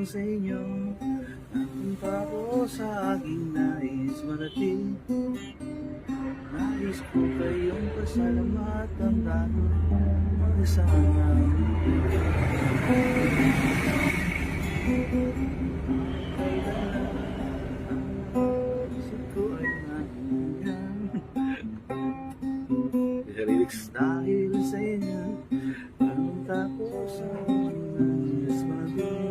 sa inyo ang pako sa aking nais marating. Nais ko kayong pasalamatan dahil magsama. Isip ko ay nandyan lyrics dahil sa inyo ang tapos sa nais marating.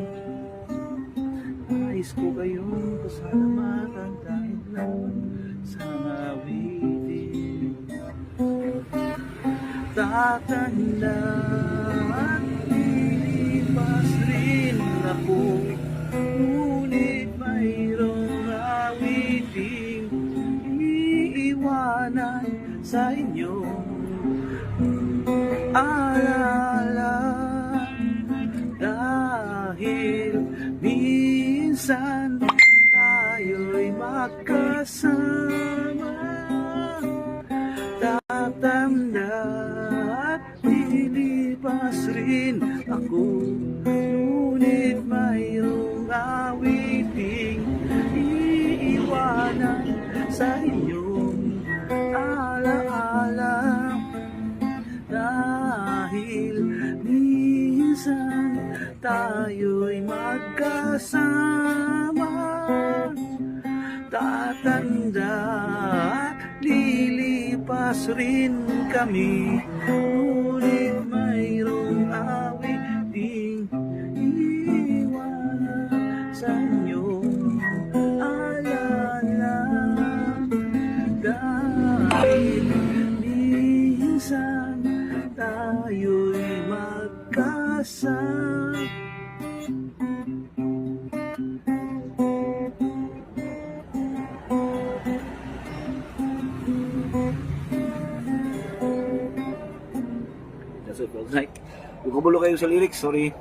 Nais ko kayong pasalamatan dahil lang sa awitin. Tatanda at lilipas rin ako, ngunit mayroong awiting iiwanan sa inyong alala. Dahil minsan tayo'y magkasama, tatanda at lilipas rin ako, ngunit mayroong awiting iiwanan sa inyong alaala. Dahil minsan tayo'y magkasama, tatanda at lilipas rin kami, ngunit mayroong awiting iiwanan sa inyong alala. Dahil minsan tayo'y magkasama. That's it, folks. Like, kung kabulo kayo sa lyrics, sorry.